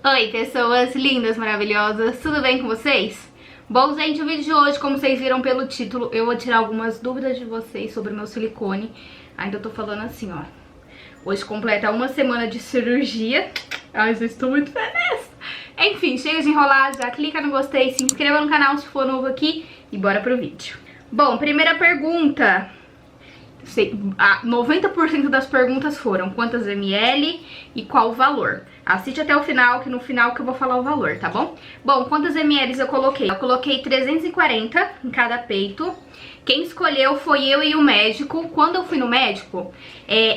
Oi, pessoas lindas, maravilhosas, tudo bem com vocês? Bom, gente, o vídeo de hoje, como vocês viram pelo título, eu vou tirar algumas dúvidas de vocês sobre o meu silicone. Ainda tô falando assim, ó. Hoje completa uma semana de cirurgia. Ai, já estou muito feliz. Enfim, chega de enrolar, já clica no gostei, se inscreva no canal se for novo aqui e bora pro vídeo. Bom, primeira pergunta. 90% das perguntas foram quantas ml e qual o valor. Assiste até o final, que no final que eu vou falar o valor, tá bom? Bom, quantas ml eu coloquei? Eu coloquei 340 em cada peito. Quem escolheu foi eu e o médico. Quando eu fui no médico,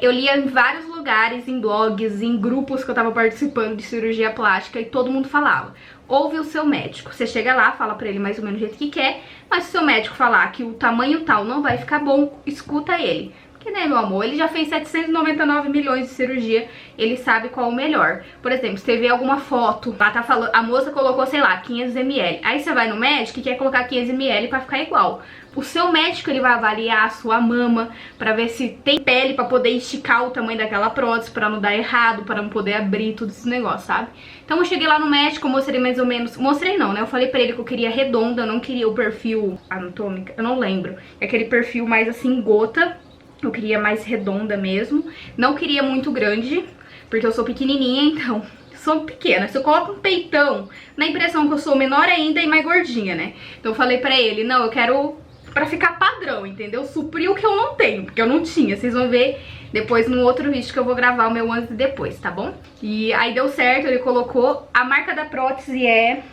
eu lia em vários lugares, em blogs, em grupos que eu tava participando de cirurgia plástica e todo mundo falava: ouve o seu médico. Você chega lá, fala pra ele mais ou menos o jeito que quer, mas se o seu médico falar que o tamanho tal não vai ficar bom, escuta ele. Porque, né, meu amor, ele já fez 799 milhões de cirurgia, ele sabe qual o melhor. Por exemplo, se você vê alguma foto, lá tá falando, a moça colocou, sei lá, 500 ml. Aí você vai no médico e quer colocar 500 ml pra ficar igual. O seu médico, ele vai avaliar a sua mama pra ver se tem pele pra poder esticar o tamanho daquela prótese, pra não dar errado, pra não poder abrir tudo esse negócio, sabe? Então eu cheguei lá no médico, eu mostrei mais ou menos, mostrei não, né? Eu falei pra ele que eu queria redonda, eu não queria o perfil anatômico, eu não lembro. É aquele perfil mais assim, gota. Eu queria mais redonda mesmo. Não queria muito grande, porque eu sou pequenininha, então sou pequena. Se eu coloco um peitão, dá a impressão que eu sou menor ainda e mais gordinha, né? Então eu falei pra ele, não, eu quero pra ficar padrão, entendeu? Suprir o que eu não tenho, porque eu não tinha. Vocês vão ver depois no outro vídeo que eu vou gravar o meu antes e depois, tá bom? E aí deu certo, ele colocou. A marca da prótese é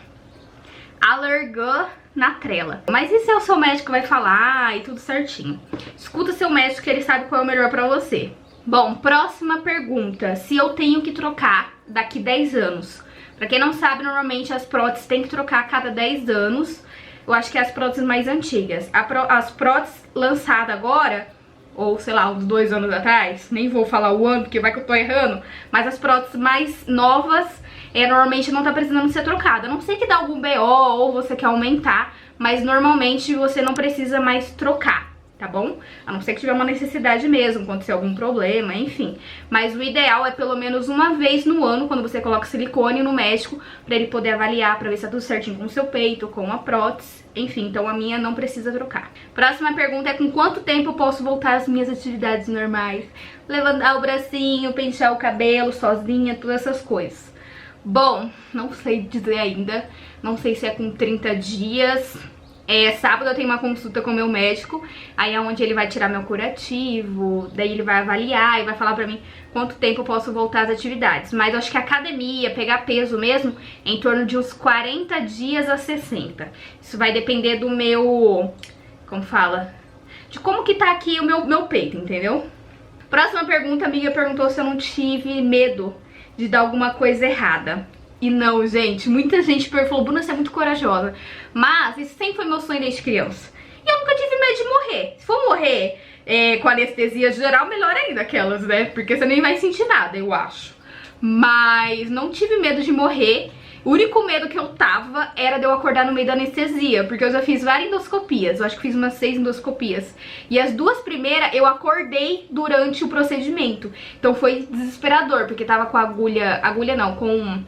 Allergan na trela. Mas isso é o seu médico que vai falar e tudo certinho. Escuta seu médico que ele sabe qual é o melhor pra você. Bom, próxima pergunta. Se eu tenho que trocar daqui 10 anos. Pra quem não sabe, normalmente as próteses tem que trocar a cada 10 anos. Eu acho que é as próteses mais antigas. As próteses lançadas agora, ou sei lá, uns 2 anos atrás, nem vou falar o ano porque vai que eu tô errando, mas as próteses mais novas normalmente não tá precisando ser trocada. A não sei que dá algum BO ou você quer aumentar, mas normalmente você não precisa mais trocar, tá bom? A não ser que tiver uma necessidade mesmo, acontecer algum problema, enfim. Mas o ideal é pelo menos uma vez no ano, quando você coloca silicone no médico, pra ele poder avaliar, pra ver se tá tudo certinho com o seu peito, com a prótese, enfim. Então a minha não precisa trocar. Próxima pergunta é com quanto tempo eu posso voltar às minhas atividades normais? Levantar o bracinho, pentear o cabelo sozinha, todas essas coisas. Bom, não sei dizer ainda, não sei se é com 30 dias. Sábado eu tenho uma consulta com o meu médico, aí é onde ele vai tirar meu curativo, daí ele vai avaliar e vai falar pra mim quanto tempo eu posso voltar às atividades. Mas eu acho que a academia, pegar peso mesmo, é em torno de uns 40 dias a 60. Isso vai depender do meu, como fala, de como que tá aqui o meu peito, entendeu? Próxima pergunta, a amiga perguntou se eu não tive medo de dar alguma coisa errada. E não, gente, muita gente falou, Bruna, você é muito corajosa. Mas isso sempre foi meu sonho desde criança. E eu nunca tive medo de morrer. Se for morrer com anestesia geral, melhor ainda aquelas, né? Porque você nem vai sentir nada, eu acho. Mas não tive medo de morrer. O único medo que eu tava era de eu acordar no meio da anestesia, porque eu já fiz várias endoscopias, eu acho que fiz umas 6 endoscopias. E as 2 primeiras eu acordei durante o procedimento. Então foi desesperador, porque tava com a agulha não, com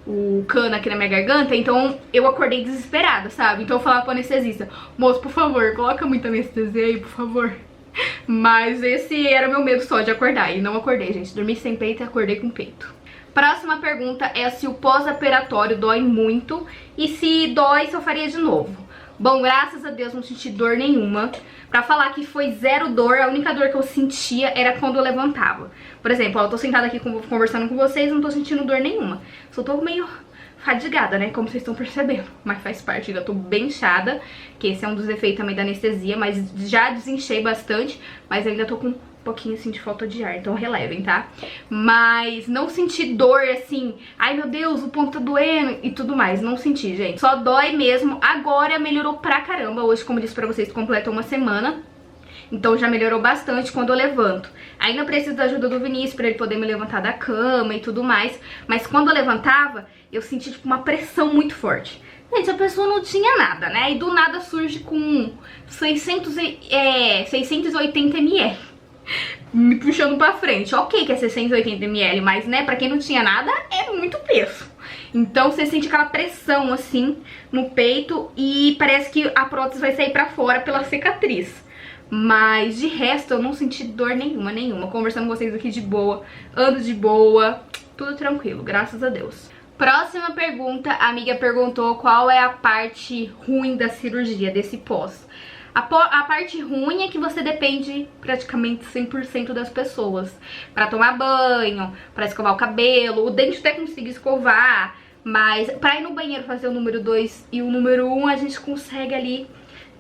o cano aqui na minha garganta, então eu acordei desesperada, sabe? Então eu falava pro anestesista, moço, por favor, coloca muita anestesia aí, por favor. Mas esse era o meu medo só de acordar, e não acordei, gente. Dormi sem peito e acordei com peito. Próxima pergunta é se o pós-operatório dói muito e se dói, se eu faria de novo. Bom, graças a Deus não senti dor nenhuma. Pra falar que foi zero dor, a única dor que eu sentia era quando eu levantava. Por exemplo, ó, eu tô sentada aqui conversando com vocês e não tô sentindo dor nenhuma. Só tô meio fadigada, né, como vocês estão percebendo. Mas faz parte, ainda tô bem inchada, que esse é um dos efeitos também da anestesia. Mas já desinchei bastante, mas ainda tô com um pouquinho assim de falta de ar, então relevem, tá? Mas não senti dor assim, ai meu Deus, o ponto tá doendo e tudo mais, não senti, gente. Só dói mesmo. Agora melhorou pra caramba. Hoje, como eu disse pra vocês, completa uma semana. Então já melhorou bastante quando eu levanto. Ainda preciso da ajuda do Vinícius pra ele poder me levantar da cama e tudo mais. Mas quando eu levantava, eu senti tipo uma pressão muito forte. Gente, a pessoa não tinha nada, né? E do nada surge com 680 ml. Me puxando pra frente. Ok que é 680 ml, mas né, pra quem não tinha nada, é muito peso. Então você sente aquela pressão assim no peito e parece que a prótese vai sair pra fora pela cicatriz. Mas de resto eu não senti dor nenhuma. Conversando com vocês aqui de boa, ando de boa, tudo tranquilo, graças a Deus. Próxima pergunta, a amiga perguntou qual é a parte ruim da cirurgia, desse pós. A parte ruim é que você depende praticamente 100% das pessoas pra tomar banho, pra escovar o cabelo, o dente até consigo escovar, mas pra ir no banheiro fazer o número 2 e o número 1 a gente consegue ali,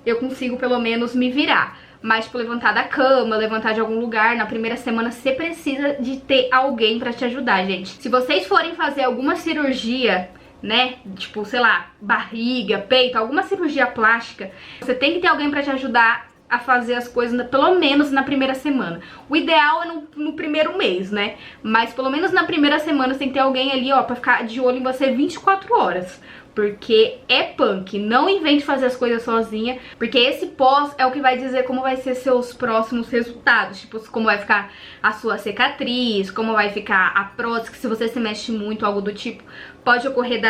eu consigo pelo menos me virar. Mas tipo, levantar da cama, levantar de algum lugar, na primeira semana você precisa de ter alguém pra te ajudar, gente. Se vocês forem fazer alguma cirurgia, né, tipo, sei lá, barriga, peito, alguma cirurgia plástica, você tem que ter alguém pra te ajudar a fazer as coisas, pelo menos na primeira semana. O ideal é no primeiro mês, né, mas pelo menos na primeira semana você tem que ter alguém ali, ó, pra ficar de olho em você 24 horas. Porque é punk, não invente fazer as coisas sozinha, porque esse pós é o que vai dizer como vai ser seus próximos resultados. Tipo, como vai ficar a sua cicatriz, como vai ficar a prótese, que se você se mexe muito, algo do tipo, pode ocorrer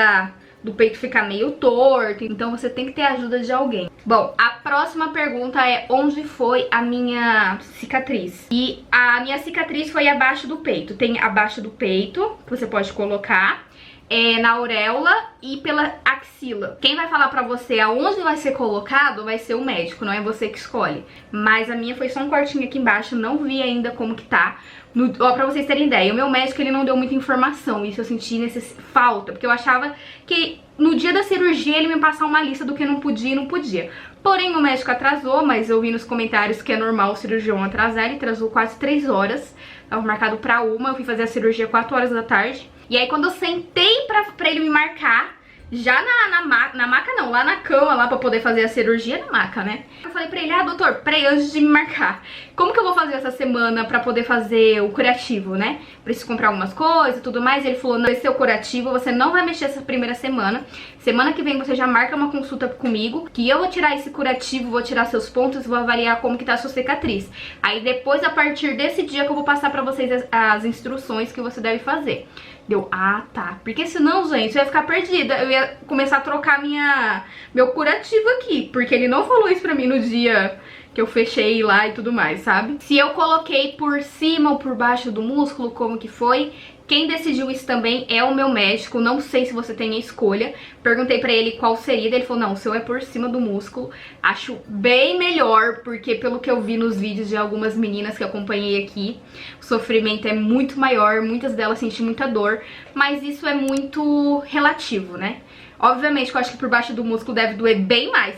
do peito ficar meio torto, então você tem que ter a ajuda de alguém. Bom, a próxima pergunta é onde foi a minha cicatriz? E a minha cicatriz foi abaixo do peito. Tem abaixo do peito, que você pode colocar, na auréola e pela axila. Quem vai falar pra você aonde vai ser colocado vai ser o médico, não é você que escolhe. Mas a minha foi só um cortinho aqui embaixo, não vi ainda como que tá. Ó, pra vocês terem ideia, o meu médico ele não deu muita informação, isso eu senti falta, porque eu achava que no dia da cirurgia ele me passar uma lista do que não podia e não podia. Porém o médico atrasou, mas eu vi nos comentários que é normal o cirurgião atrasar, ele atrasou quase 3 horas, tava marcado pra 1, eu fui fazer a cirurgia 4 horas da tarde. E aí quando eu sentei pra ele me marcar, já na maca não, lá na cama, lá pra poder fazer a cirurgia, na maca, né? Eu falei pra ele, doutor, peraí, antes de me marcar, como que eu vou fazer essa semana pra poder fazer o curativo, né? Preciso comprar algumas coisas e tudo mais. Ele falou, não, esse é o curativo, você não vai mexer essa primeira semana. Semana que vem você já marca uma consulta comigo, que eu vou tirar esse curativo, vou tirar seus pontos, vou avaliar como que tá a sua cicatriz. Aí depois, a partir desse dia que eu vou passar pra vocês as instruções que você deve fazer. Deu, tá. Porque senão, gente, eu ia ficar perdida. Eu ia começar a trocar meu curativo aqui. Porque ele não falou isso pra mim no dia que eu fechei lá e tudo mais, sabe? Se eu coloquei por cima ou por baixo do músculo, como que foi? Quem decidiu isso também é o meu médico. Não sei se você tem a escolha. Perguntei pra ele qual seria, ele falou, não, o seu é por cima do músculo. Acho bem melhor, porque pelo que eu vi nos vídeos de algumas meninas que eu acompanhei aqui, o sofrimento é muito maior, muitas delas sentem muita dor, mas isso é muito relativo, né? Obviamente que eu acho que por baixo do músculo deve doer bem mais,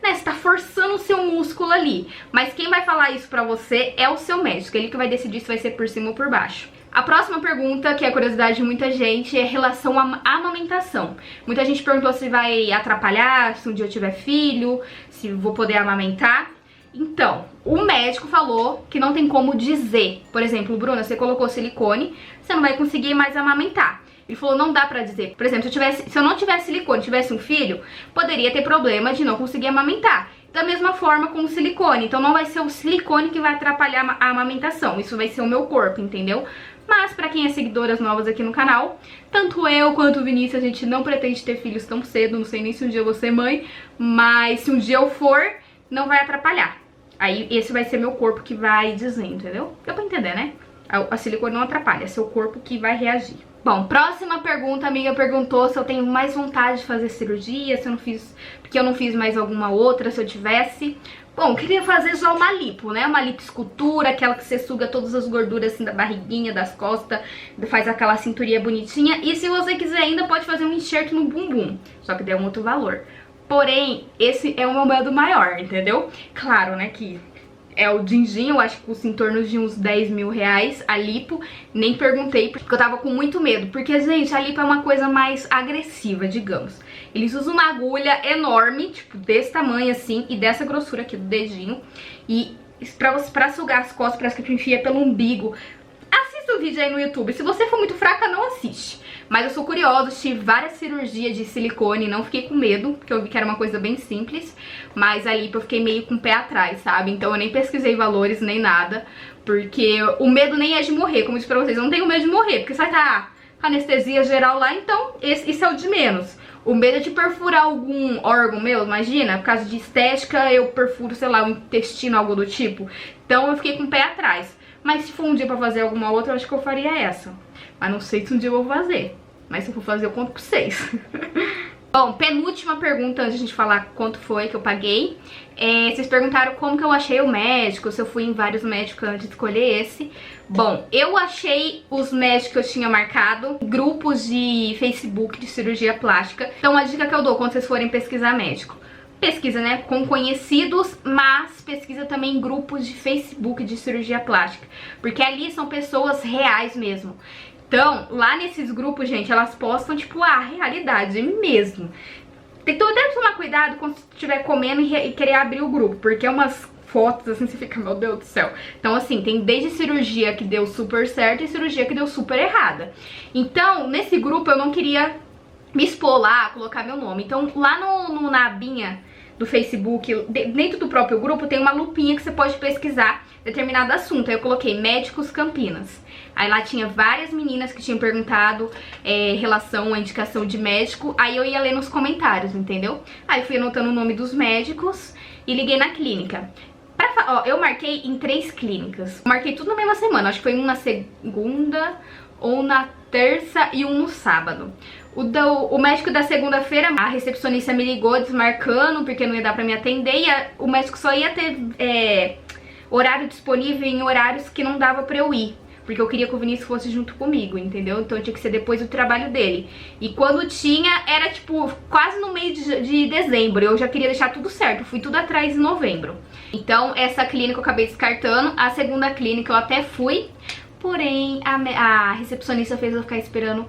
né, você tá forçando o seu músculo ali. Mas quem vai falar isso pra você é o seu médico, ele que vai decidir se vai ser por cima ou por baixo. A próxima pergunta, que é a curiosidade de muita gente, é em relação à amamentação. Muita gente perguntou se vai atrapalhar, se um dia eu tiver filho, se vou poder amamentar. Então, o médico falou que não tem como dizer. Por exemplo, Bruna, você colocou silicone, você não vai conseguir mais amamentar. Ele falou, não dá pra dizer. Por exemplo, se eu não tivesse silicone, tivesse um filho, poderia ter problema de não conseguir amamentar. Da mesma forma com o silicone. Então não vai ser o silicone que vai atrapalhar a amamentação. Isso vai ser o meu corpo, entendeu? Mas pra quem é seguidoras novas aqui no canal, tanto eu quanto o Vinícius, a gente não pretende ter filhos tão cedo. Não sei nem se um dia eu vou ser mãe, mas se um dia eu for, não vai atrapalhar. Aí esse vai ser meu corpo que vai dizer, entendeu? Deu pra entender, né? A silicone não atrapalha, é seu corpo que vai reagir. Bom, próxima pergunta, a amiga perguntou se eu tenho mais vontade de fazer cirurgia, se eu não fiz, porque eu não fiz mais alguma outra, se eu tivesse. Bom, queria fazer só uma lipo, né? Uma lipoescultura, aquela que você suga todas as gorduras assim da barriguinha, das costas, faz aquela cinturinha bonitinha. E se você quiser ainda, pode fazer um enxerto no bumbum, só que der um outro valor. Porém, esse é o meu medo maior, entendeu? Claro, né, que é o din-din, eu acho que custa em torno de uns 10 mil reais a lipo. Nem perguntei, porque eu tava com muito medo. Porque, gente, a lipo é uma coisa mais agressiva, digamos. Eles usam uma agulha enorme, tipo, desse tamanho assim, e dessa grossura aqui do dedinho. E pra sugar as costas, parece que tu enfia pelo umbigo. Assista o vídeo aí no YouTube. Se você for muito fraca, não assiste. Mas eu sou curiosa, tive várias cirurgias de silicone, não fiquei com medo, porque eu vi que era uma coisa bem simples. Mas a lipo eu fiquei meio com o pé atrás, sabe? Então eu nem pesquisei valores, nem nada. Porque o medo nem é de morrer, como eu disse pra vocês, eu não tenho medo de morrer. Porque você vai estar anestesia geral lá, então isso é o de menos. O medo de perfurar algum órgão meu, imagina, por causa de estética eu perfuro, sei lá, o intestino, algo do tipo. Então eu fiquei com o pé atrás. Mas se for um dia pra fazer alguma outra, eu acho que eu faria essa. Mas não sei se um dia eu vou fazer. Mas se eu for fazer, eu conto com vocês. Bom, penúltima pergunta antes de a gente falar quanto foi que eu paguei. Vocês perguntaram como que eu achei o médico, se eu fui em vários médicos antes de escolher esse. Bom, eu achei os médicos que eu tinha marcado em grupos de Facebook de cirurgia plástica. Então a dica que eu dou quando vocês forem pesquisar médico: pesquisa, né, com conhecidos, mas pesquisa também em grupos de Facebook de cirurgia plástica, porque ali são pessoas reais mesmo. Então, lá nesses grupos, gente, elas postam, tipo, a realidade mesmo. Tem que deve tomar cuidado quando você estiver comendo e querer abrir o grupo, porque é umas fotos assim, você fica, meu Deus do céu. Então, assim, tem desde cirurgia que deu super certo e cirurgia que deu super errada. Então, nesse grupo eu não queria me expor lá, colocar meu nome. Então, lá na abinha do Facebook, dentro do próprio grupo, tem uma lupinha que você pode pesquisar determinado assunto. Aí eu coloquei Médicos Campinas. Aí lá tinha várias meninas que tinham perguntado relação à indicação de médico. Aí eu ia ler nos comentários, entendeu? Aí fui anotando o nome dos médicos e liguei na clínica. Ó, eu marquei em 3 clínicas. Marquei tudo na mesma semana. Acho que foi um na segunda, ou na terça e um no sábado. O médico da segunda-feira, a recepcionista me ligou desmarcando, porque não ia dar pra me atender. E o médico só ia ter horário disponível em horários que não dava pra eu ir, porque eu queria que o Vinícius fosse junto comigo, entendeu? Então tinha que ser depois do trabalho dele. E quando tinha, era tipo quase no meio de dezembro. Eu já queria deixar tudo certo, fui tudo atrás em novembro. Então essa clínica eu acabei descartando. A segunda clínica eu até fui, porém a recepcionista fez eu ficar esperando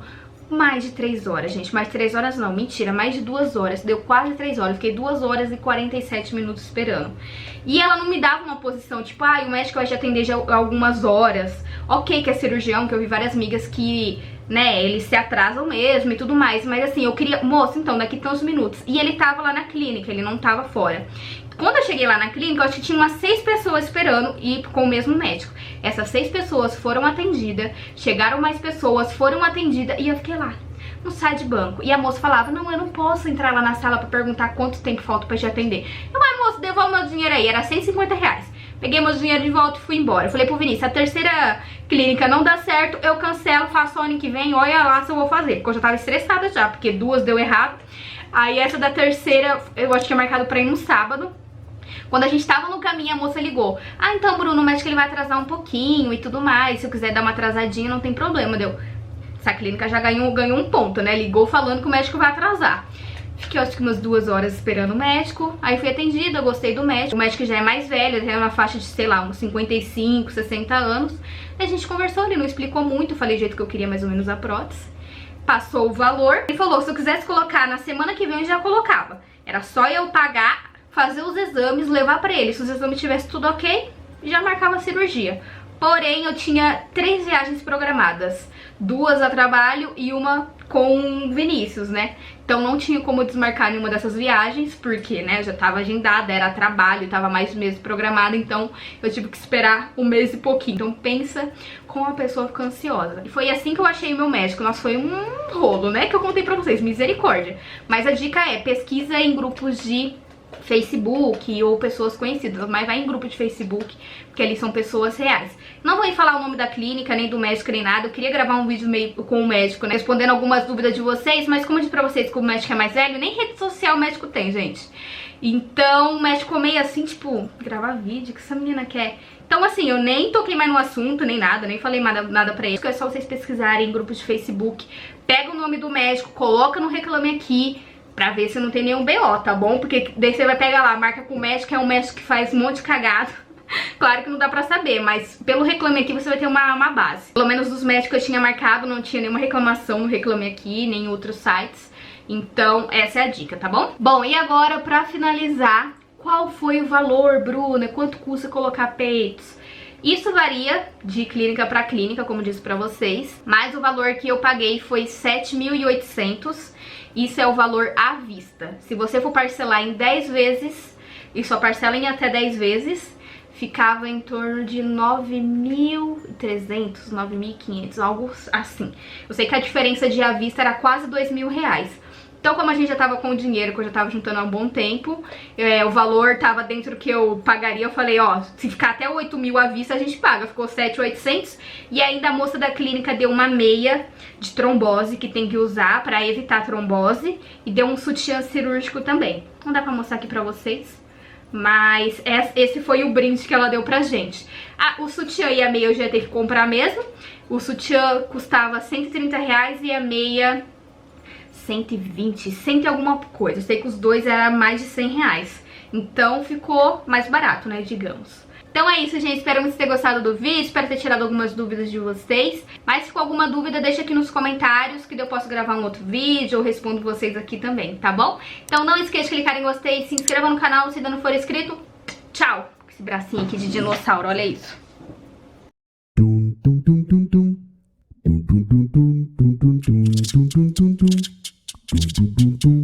mais de 3 horas, gente. Mais de 3 horas não, mentira, mais de 2 horas. Deu quase 3 horas, fiquei 2 horas e 47 minutos esperando. E ela não me dava uma posição, tipo, o médico vai te atender já algumas horas. Ok, que é cirurgião, que eu vi várias amigas que, né, eles se atrasam mesmo e tudo mais. Mas assim, eu queria, moço, então, daqui tantos minutos. E ele tava lá na clínica, ele não tava fora. Quando eu cheguei lá na clínica, eu acho que tinha umas 6 pessoas esperando e com o mesmo médico. Essas 6 pessoas foram atendidas, chegaram mais pessoas, foram atendidas e eu fiquei lá, no sai de banco. E a moça falava, não, eu não posso entrar lá na sala pra perguntar quanto tempo falta pra te atender. Eu, moça, devolve meu dinheiro aí, era R$150. Peguei meu dinheiro de volta e fui embora. Eu falei pro Vinícius, a terceira clínica não dá certo, eu cancelo, faço ano que vem, olha lá se eu vou fazer. Porque eu já tava estressada já, porque 2 deu errado. Aí essa da terceira, eu acho que é marcado pra ir no sábado. Quando a gente tava no caminho, a moça ligou. Então, Bruno, o médico ele vai atrasar um pouquinho e tudo mais. Se eu quiser dar uma atrasadinha, não tem problema. Essa clínica já ganhou um ponto, né? Ligou falando que o médico vai atrasar. Fiquei, acho que umas 2 horas esperando o médico. Aí fui atendida, gostei do médico. O médico já é mais velho, já é uma faixa de, sei lá, uns 55, 60 anos. Aí a gente conversou, ele não explicou muito. Eu falei do jeito que eu queria mais ou menos a prótese. Passou o valor. Ele falou, se eu quisesse colocar na semana que vem, eu já colocava. Era só eu pagar, fazer os exames, levar pra ele. Se os exames tivessem tudo ok, já marcava a cirurgia. Porém, eu tinha 3 viagens programadas. 2 a trabalho e uma com o Vinícius, né? Então não tinha como desmarcar nenhuma dessas viagens, porque, né, já tava agendada, era trabalho, tava mais meses programada, então eu tive que esperar 1 mês e pouquinho. Então pensa como a pessoa fica ansiosa. E foi assim que eu achei meu médico. Nossa, foi um rolo, né, que eu contei pra vocês, misericórdia. Mas a dica é, pesquisa em grupos de Facebook ou pessoas conhecidas, mas vai em grupo de Facebook, porque ali são pessoas reais. Não vou falar o nome da clínica, nem do médico, nem nada. Eu queria gravar um vídeo meio com o médico, né, respondendo algumas dúvidas de vocês, mas como eu disse pra vocês que o médico é mais velho, nem rede social o médico tem, gente. Então o médico meio assim, tipo, gravar vídeo, que essa menina quer. Então assim, eu nem toquei mais no assunto, nem nada, nem falei nada pra ele. É só vocês pesquisarem em grupos de Facebook, pega o nome do médico, coloca no Reclame Aqui, pra ver se não tem nenhum BO, tá bom? Porque daí você vai pegar lá, marca com o médico, é um médico que faz um monte de cagada. Claro que não dá pra saber, mas pelo Reclame Aqui você vai ter uma base. Pelo menos dos médicos que eu tinha marcado, não tinha nenhuma reclamação no Reclame Aqui, nem em outros sites. Então essa é a dica, tá bom? Bom, e agora pra finalizar, qual foi o valor, Bruna? Quanto custa colocar peitos? Isso varia de clínica pra clínica, como disse pra vocês, mas o valor que eu paguei foi 7.800. Isso é o valor à vista. Se você for parcelar em 10 vezes, e só parcela em até 10 vezes, ficava em torno de 9.300, 9.500, algo assim. Eu sei que a diferença de à vista era quase R$ 2.000. Então, como a gente já tava com o dinheiro, que eu já tava juntando há um bom tempo, o valor tava dentro do que eu pagaria, eu falei, ó, se ficar até 8.000 à vista, a gente paga. Ficou 7.800. E ainda a moça da clínica deu uma meia de trombose que tem que usar pra evitar trombose. E deu um sutiã cirúrgico também. Não dá pra mostrar aqui pra vocês, mas esse foi o brinde que ela deu pra gente. O sutiã e a meia eu já ia ter que comprar mesmo. O sutiã custava R$ 130 e a meia 120, 100 e alguma coisa. Eu sei que os dois eram mais de R$ 100. Então ficou mais barato, né, digamos. Então é isso, gente. Espero que vocês tenham gostado do vídeo. Espero ter tirado algumas dúvidas de vocês. Mas se ficou alguma dúvida, deixa aqui nos comentários, que eu posso gravar um outro vídeo ou respondo vocês aqui também, tá bom? Então não esqueça de clicar em gostei, se inscreva no canal se ainda não for inscrito. Tchau! Esse bracinho aqui de dinossauro, olha isso. Dum dum dum dum dum dum dum dum dum dum dum dum dum dum dum.